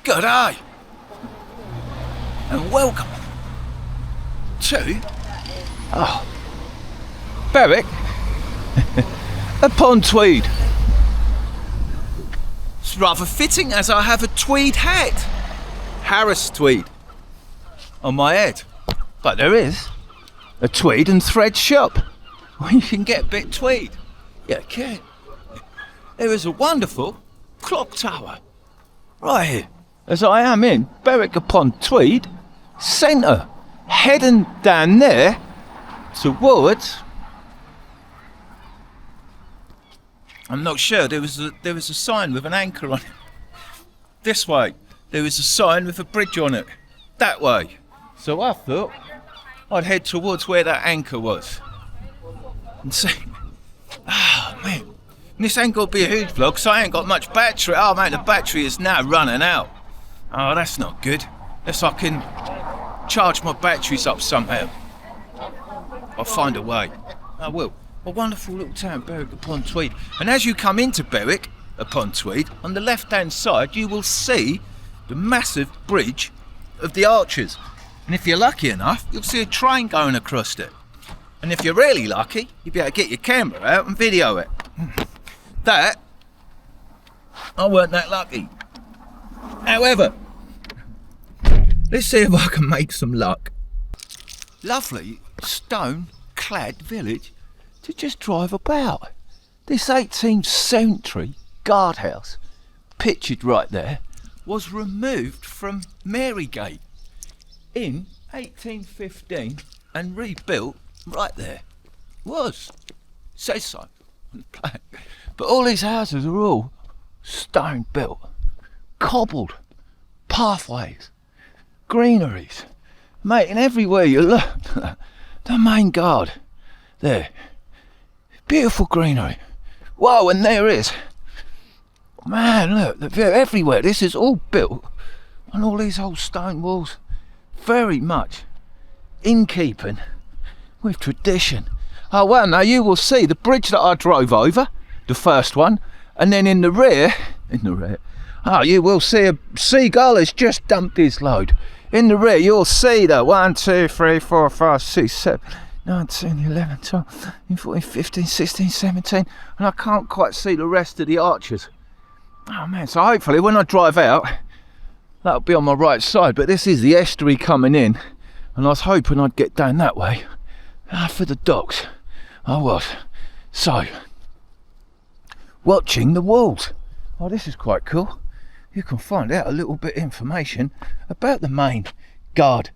Good day, and welcome to Berwick-upon-Tweed. It's rather fitting as I have a tweed hat, Harris tweed, on my head. But there is a tweed and thread shop where you can get a bit tweed. Yeah, can. There is a wonderful clock tower right here, as I am in Berwick-upon-Tweed centre, heading down there towards. I'm not sure. There was a sign with an anchor on it. This way, there was a sign with a bridge on it. That way. So I thought I'd head towards where that anchor was and see. Oh man, and this ain't gonna be a huge vlog, so I ain't got much battery. Oh man, the battery is now running out. Oh, that's not good. Unless I can charge my batteries up somehow. I'll find a way. I will. A wonderful little town, Berwick-upon-Tweed. And as you come into Berwick-upon-Tweed, on the left-hand side, you will see the massive bridge of the Archers. And if you're lucky enough, you'll see a train going across it. And if you're really lucky, you'll be able to get your camera out and video it. That, I weren't that lucky. However, let's see if I can make some luck. Lovely stone-clad village to just drive about. This 18th century guardhouse, pictured right there, was removed from Marygate in 1815 and rebuilt right there. Was. Says so on the plan. But all these houses are all stone built, cobbled, pathways, greeneries. Mate, and everywhere you look, the main guard, there, beautiful greenery. Whoa, and there is. Man, look, the view everywhere. This is all built on all these old stone walls. Very much in keeping with tradition. Oh well, now you will see the bridge that I drove over, the first one, and then in the rear, you will see a seagull has just dumped his load. In the rear, you'll see the 1, 2, 3, 4, 5, 6, 7, 9, 10, 11, 12, 14, 15, 16, 17, and I can't quite see the rest of the Archers. Oh man, so hopefully when I drive out, that'll be on my right side, but this is the estuary coming in, and I was hoping I'd get down that way. For the docks, I was. So, watching the walls. Oh, this is quite cool. You can find out a little bit of information about the main guard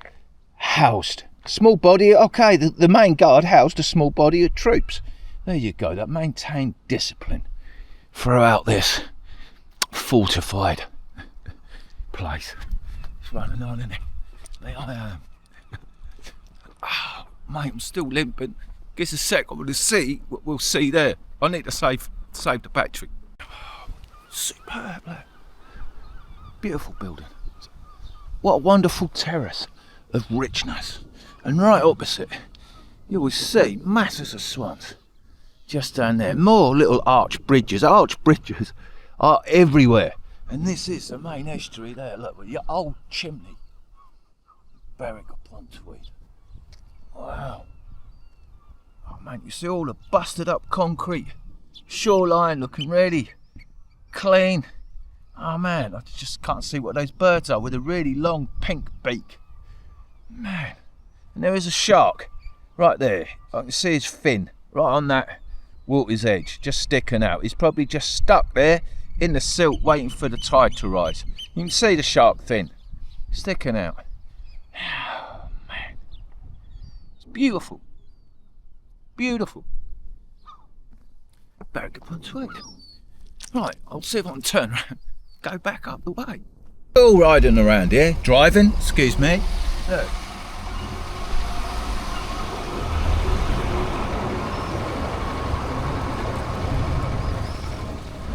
housed. Small body, okay, the main guard housed a small body of troops. There you go, that maintained discipline throughout this fortified place. It's running on, isn't it? There I am. Oh, mate, I'm still limping. Guess a sec, I'm going to see what we'll see there. I need to save the battery. Oh, superb, look. Beautiful building. What a wonderful terrace of richness. And right opposite, you will see masses of swans. Just down there, more little arch bridges. Arch bridges are everywhere. And this is the main estuary there. Look, with your old chimney. Berwick-upon-Tweed. Wow. Oh man, you see all the busted up concrete. Shoreline looking really clean. Oh man, I just can't see what those birds are with a really long pink beak. Man. And there is a shark right there. I can see his fin right on that water's edge, just sticking out. He's probably just stuck there in the silt waiting for the tide to rise. You can see the shark fin sticking out. Oh man. It's beautiful. Beautiful. Berwick-upon-Tweed. Right, I'll see if I can turn around. Go back up the way. All riding around here, driving, excuse me. Look.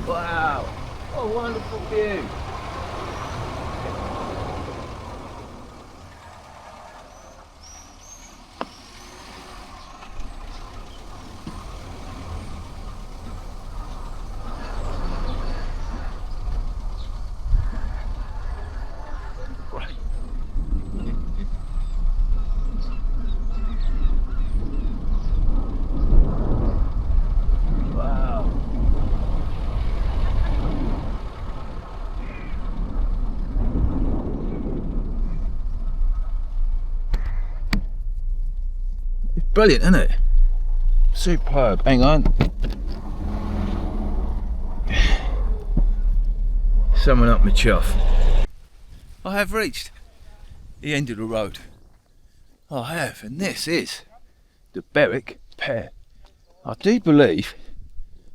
Wow, what a wonderful view. brilliant, isn't it? Superb. Hang on. Summing up my chuff. I have reached the end of the road. I have, and this is the Berwick pier. I do believe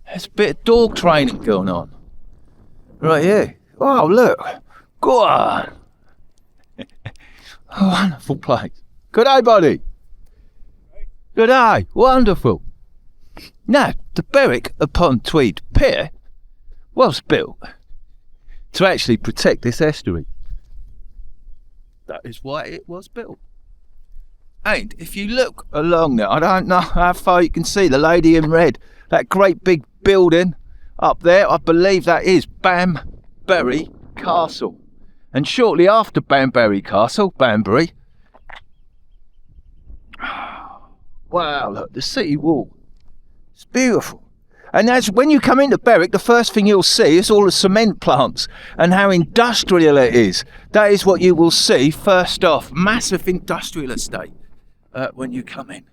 there's a bit of dog training going on. Right here. Oh, look. Go on. A wonderful place. Good day, buddy. Good day. Wonderful. Now, the Berwick-upon-Tweed pier was built to actually protect this estuary. That is why it was built. And if you look along there, I don't know how far you can see the lady in red, that great big building up there, I believe that is Banbury Castle. And shortly after Banbury Castle, Banbury, wow, look, the city wall. It's beautiful. And as when you come into Berwick, the first thing you'll see is all the cement plants and how industrial it is. That is what you will see first off. Massive industrial estate when you come in.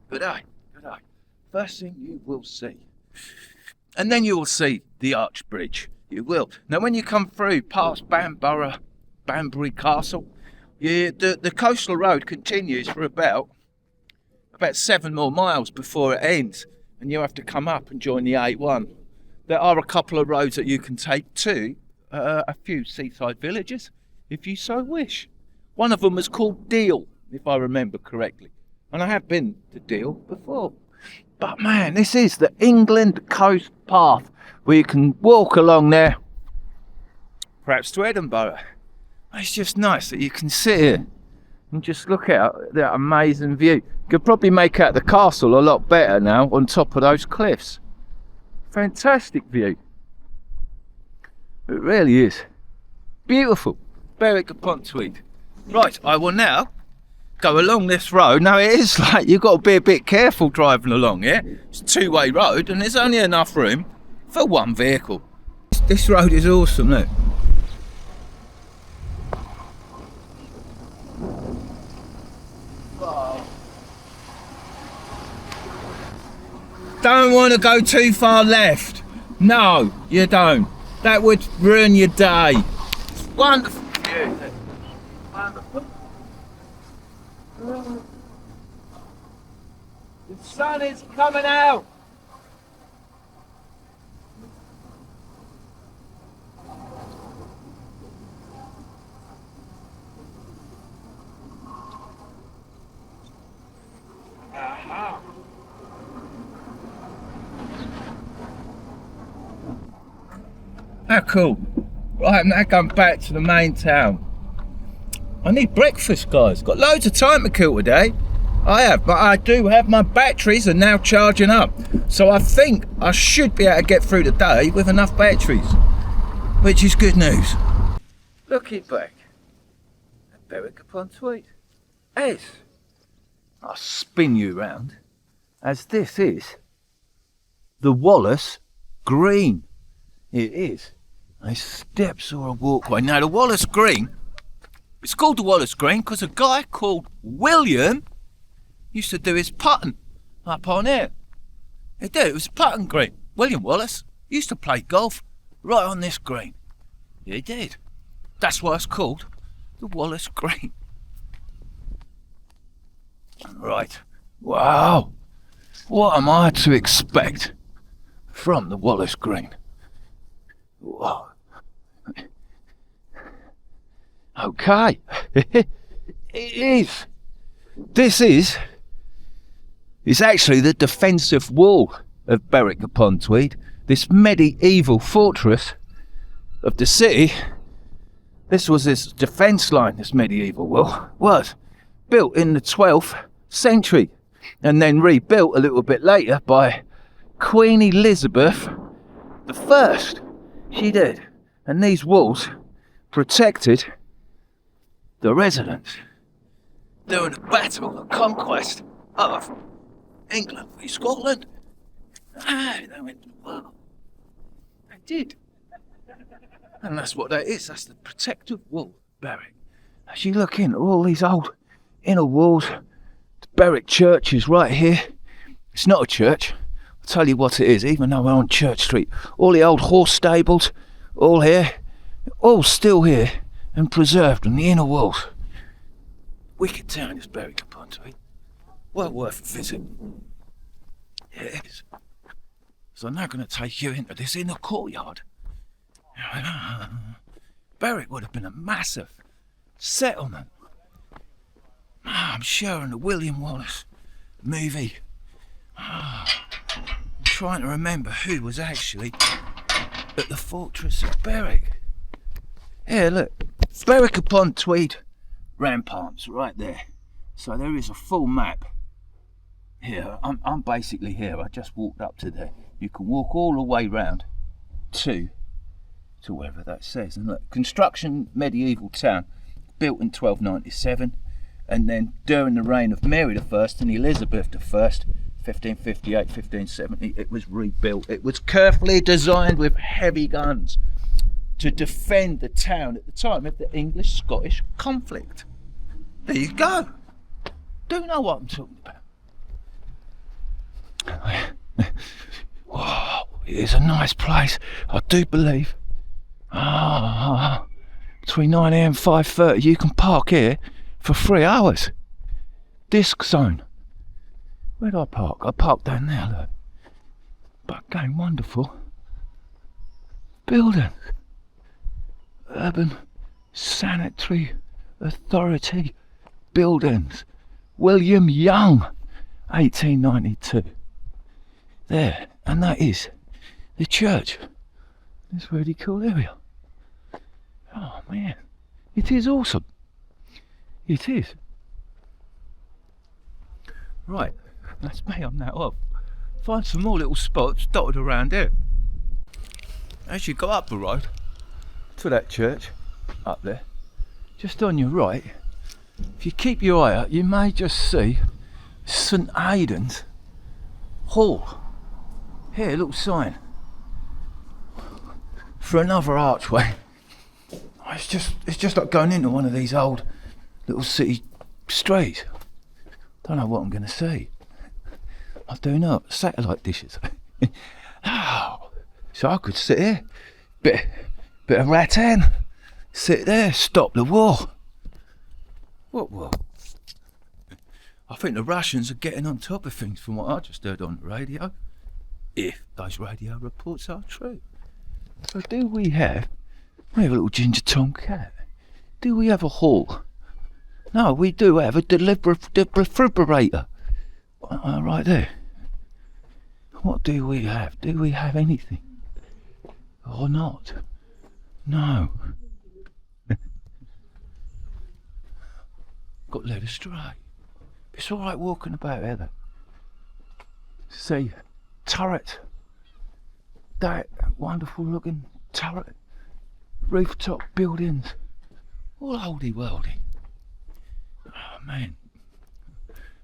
Good eye, good eye. First thing you will see. And then you will see the arch bridge. You will. Now when you come through past Banbury Castle, the coastal road continues for about 7 more miles before it ends. And you have to come up and join the A1. There are a couple of roads that you can take to a few seaside villages, if you so wish. One of them was called Deal, if I remember correctly. And I have been to Deal before. But man, this is the England coast path where you can walk along there, perhaps to Edinburgh. It's just nice that you can sit here and just look out at that amazing view. You could probably make out the castle a lot better now on top of those cliffs. Fantastic view. It really is. Beautiful. Berwick-upon-Tweed. Right, I will now go along this road. Now it is like you've got to be a bit careful driving along here. It's a two-way road and there's only enough room for one vehicle. This road is awesome, look. Don't want to go too far left. No, you don't. That would ruin your day. It's wonderful. Wonderful. The sun is coming out. Aha. How cool. Right, I'm now going back to the main town. I need breakfast, guys. Got loads of time to kill today. I have, but I do have my batteries are now charging up. So I think I should be able to get through the day with enough batteries, which is good news. Looking back at Berwick-upon-Tweed, as I'll spin you round, as this is the Wallace Green. It is a steps or a walkway. Now the Wallace Green, it's called the Wallace Green because a guy called William used to do his putting up on here. He did, it was a putting green. William Wallace used to play golf right on this green. He did. That's why it's called the Wallace Green. Right, wow. What am I to expect from the Wallace Green? Whoa. Okay. It is. This is. It's actually the defensive wall of Berwick-upon-Tweed. This medieval fortress of the city. This was its defence line, this medieval wall. Was built in the 12th century and then rebuilt a little bit later by Queen Elizabeth I. She did. And these walls protected the residents during the battle of conquest of England v Scotland. They went to war. They did. And that's what that is. That's the protective wall, Berwick. As you look in at all these old inner walls, the Berwick Church is right here. It's not a church. I'll tell you what it is, even though we're on Church Street. All the old horse stables, all here, all still here and preserved on the inner walls. Wicked town is Berwick-upon-Tweed. Well worth a visit. Yeah, it is. So I'm now going to take you into this inner courtyard. Berwick would have been a massive settlement. I'm sure in the William Wallace movie. I'm trying to remember who was actually at the fortress of Berwick. Here, look. Berwick-upon-Tweed ramparts right there. So there is a full map. Here, I'm basically here. I just walked up to there. You can walk all the way round to wherever that says. And look, construction medieval town, built in 1297, and then during the reign of Mary I and Elizabeth I, 1558, 1570, it was rebuilt. It was carefully designed with heavy guns to defend the town at the time of the English-Scottish conflict. There you go. Do you know what I'm talking about? Whoa, it is a nice place, I do believe. Between 9 AM and 5:30 you can park here for 3 hours. Disc zone. Where did I park? I parked down there, look. But again, wonderful building. Urban Sanitary Authority buildings. William Young, 1892. There, and that is the church. This really cool area. Oh man, it is awesome. It is. Right, that's me, I'm now off. Find some more little spots dotted around here. As you go up the road to that church, up there, just on your right, if you keep your eye out, you may just see St Aidan's Hall. Here, a little sign for another archway. It's just like going into one of these old little city streets. Don't know what I'm going to see. I do not. Satellite dishes. Oh, so I could sit here, bit of rattan, sit there, stop the war. What war? I think the Russians are getting on top of things from what I just heard on the radio. If those radio reports are true. So do we have a little ginger tomcat? Do we have a hall? No, we do have a defibrillator. Right there. What do we have? Do we have anything? Or not? No. Got led astray. It's alright walking about here though. See, turret. That wonderful looking turret. Rooftop buildings. All oldie-worldy. Oh man.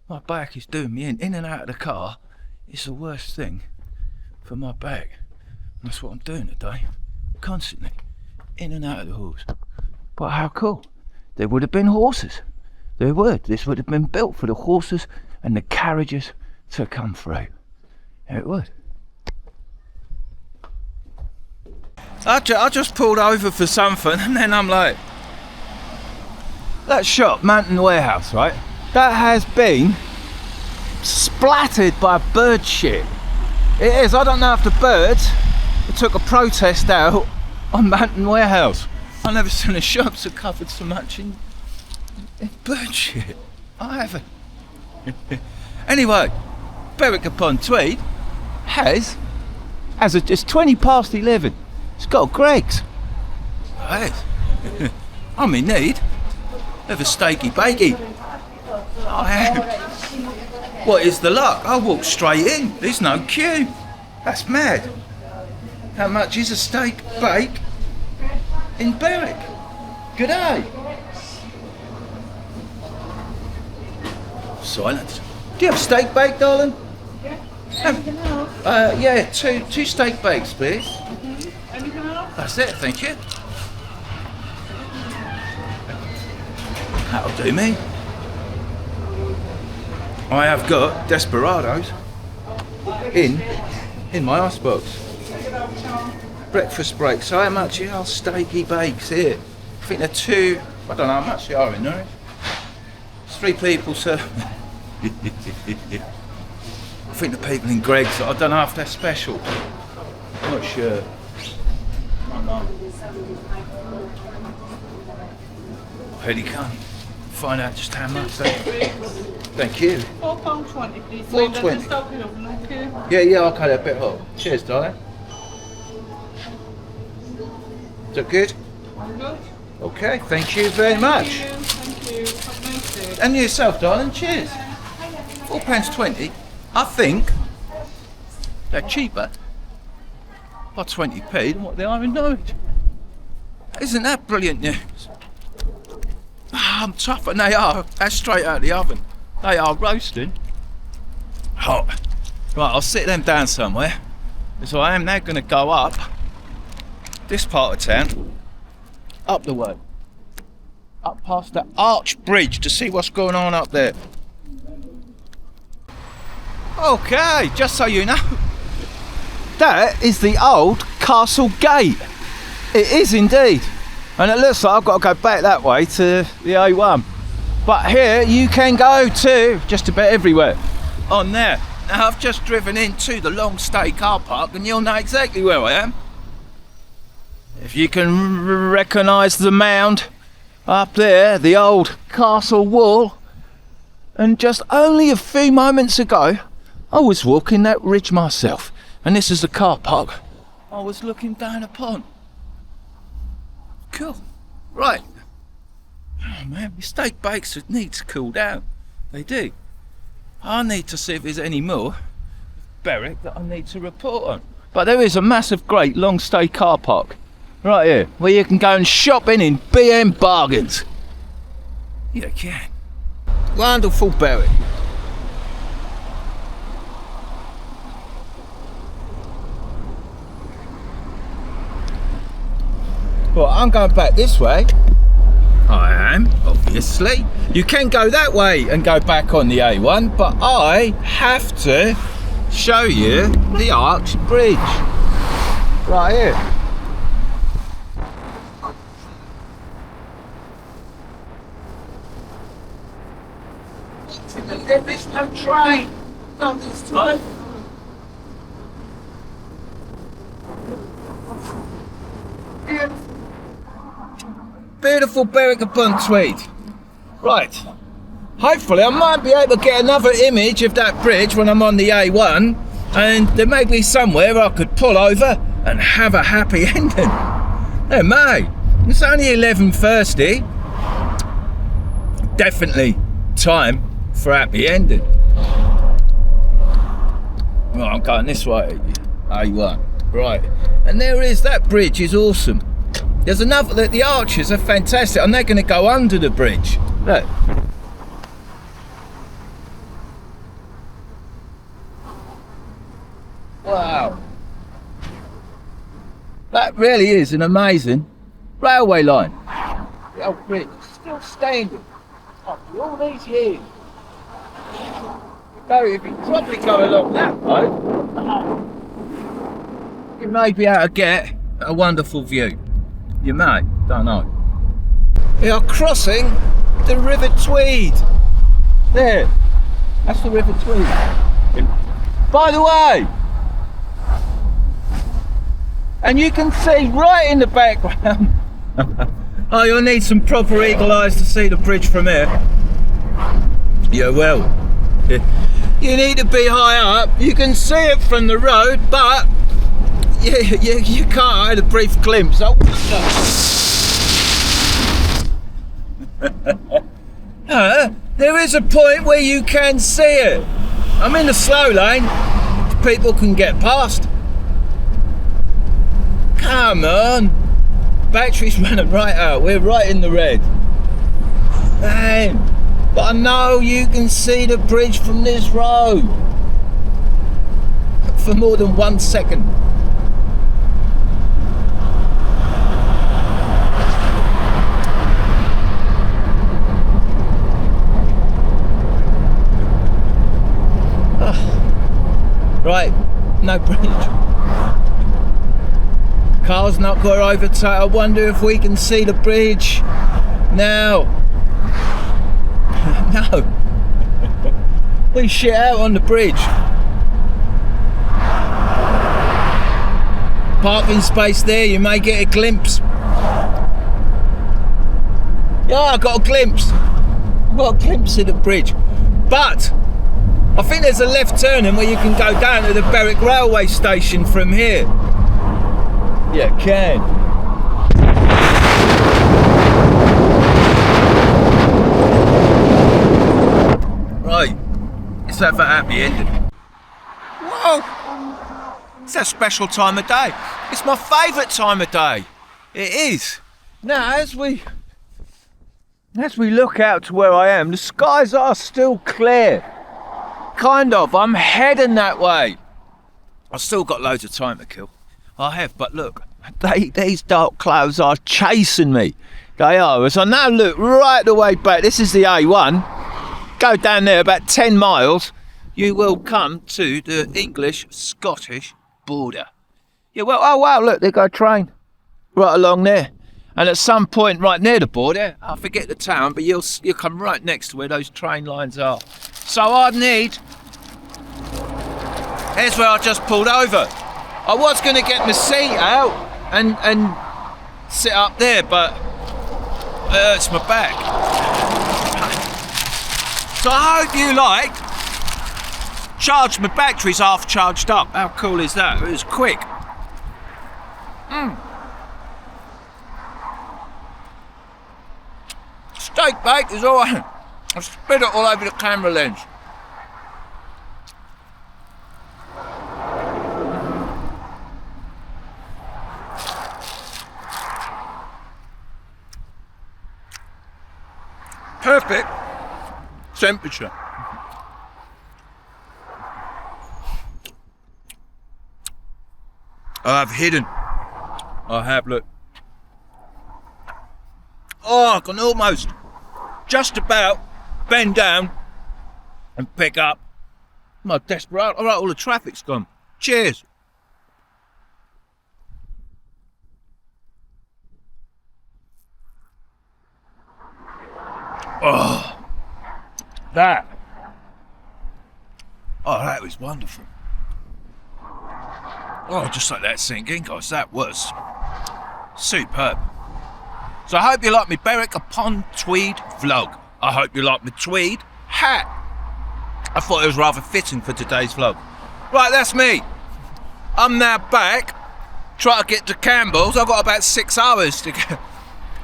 My back is doing me in and out of the car. It's the worst thing for my back. And that's what I'm doing today. Constantly. In and out of the horse. But how cool. There would have been horses. There would. This would have been built for the horses and the carriages to come through. It would. I just pulled over for something and then I'm like, that shop, Mountain Warehouse, right? That has been splattered by bird shit. It is. I don't know if the birds took a protest out on Mountain Warehouse. I've never seen a shop so covered so much in bird shit. I haven't. Anyway, Berwick-upon-Tweed it's 20 past 11. It's got Greggs. Right. I'm in need of a steaky bakey. I am. What is the luck? I walk straight in. There's no queue. That's mad. How much is a steak bake in Berwick? Good day. Silence. Do you have steak bake, darling? Yeah, two steak bakes, please. Anything else? That's it, thank you. That'll do me. I have got desperados in my icebox. Breakfast break. So how much are steaky bakes here? I think they're two. I don't know how much they are in there. It's 3 people, sir. I think the people in Greg's, I don't know if they're special. I'm not sure. Here he come. Find out just how much they. Thank you. £4.20, please. £4.20. Okay. Yeah, okay, they're a bit hot. Cheers, darling. Is that good? Good. Okay, thank you very much. Thank you. Have a nice day. And yourself, darling. Cheers. £4.20. I think they're cheaper by 20p than what they are in Norwich. Isn't that brilliant news? I'm tough, and they are. That's straight out of the oven. They are roasting hot. Right, I'll sit them down somewhere. So I am now going to go up this part of town, up the way, up past that arch bridge to see what's going on up there. Okay, just so you know, that is the old castle gate. It is indeed. And it looks like I've got to go back that way to the A1. But here you can go to just about everywhere on there. Now I've just driven into the long stay car park and you'll know exactly where I am. If you can recognise the mound up there, the old castle wall. And just only a few moments ago, I was walking that ridge myself. And this is the car park I was looking down upon. Cool. Right. Oh man, my steak bakes need to cool down. They do. I need to see if there's any more Berwick that I need to report on. But there is a massive, great, long stay car park right here where you can go and shop in BM bargains. You can. Wonderful Berwick. Well, I'm going back this way. I am, obviously. You can go that way and go back on the A1, but I have to show you the arch bridge. Right here. There's no train. Not this time. Beautiful Berwick-upon-Tweed. Right. Hopefully I might be able to get another image of that bridge when I'm on the A1, and there may be somewhere I could pull over and have a happy ending. There may. It's only 11:30. Definitely time for a happy ending. Well, I'm going this way. A1. Right. And there is, that bridge is awesome. There's another, the arches are fantastic, and they're going to go under the bridge. Look. Wow. That really is an amazing railway line. The old bridge is still standing after all these years. So if you probably go along that way, you may be able to get a wonderful view. You may, don't know. We are crossing the River Tweed. There, that's the River Tweed. By the way, and you can see right in the background. Oh, you'll need some proper eagle eyes to see the bridge from here. Yeah, well, you need to be high up. You can see it from the road, but you can't hide a brief glimpse. Oh, there is a point where you can see it. I'm in the slow lane. People can get past. Come on. Battery's running right out. We're right in the red. Man, but I know you can see the bridge from this road for more than 1 second. no bridge. Car's not got to overtake. I wonder if we can see the bridge now. No. We shit out on the bridge. Parking space there, you may get a glimpse. Yeah, I got a glimpse. I got a glimpse of the bridge. But I think there's a left turning where you can go down to the Berwick railway station from here. Yeah, can. Right, let's have a happy ending. Whoa! It's a special time of day. It's my favourite time of day. It is. Now, as we look out to where I am, the skies are still clear. Kind of. I'm heading that way. I've still got loads of time to kill. I have, but look, these dark clouds are chasing me. They are. As I now look right the way back, this is the A1. Go down there about 10 miles, you will come to the English-Scottish border. Yeah, well, oh wow, look, they've got a train right along there. And at some point right near the border, I forget the town, but you'll come right next to where those train lines are. So I'd need... Here's where I just pulled over. I was going to get my seat out and sit up there, but it hurts my back. So I hope you like. Charged, my battery's half charged up. How cool is that? It was quick. Steak bake is alright. I've spit it all over the camera lens. Perfect temperature. I've hidden. I have, look. Oh, I can almost, just about, bend down and pick up. I'm desperate. All right, all the traffic's gone. Cheers. Oh, that was wonderful. Oh, just like that sinking, guys, that was superb. So I hope you like my Berwick-upon-Tweed vlog. I hope you like my tweed hat. I thought it was rather fitting for today's vlog. Right, that's me. I'm now back, trying to get to Campbell's. I've got about 6 hours to go.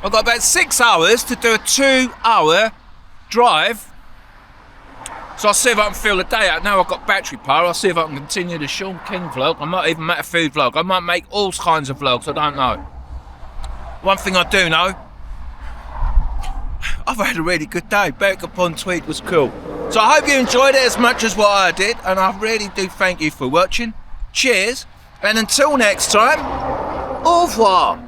I've got about 6 hours to do a 2-hour drive. So I'll see if I can fill the day out. Now I've got battery power, I'll see if I can continue the Sean King vlog. I might even make a food vlog. I might make all kinds of vlogs, I don't know. One thing I do know, I've had a really good day. Berwick-upon-Tweed was cool. So I hope you enjoyed it as much as what I did, and I really do thank you for watching. Cheers, and until next time, au revoir.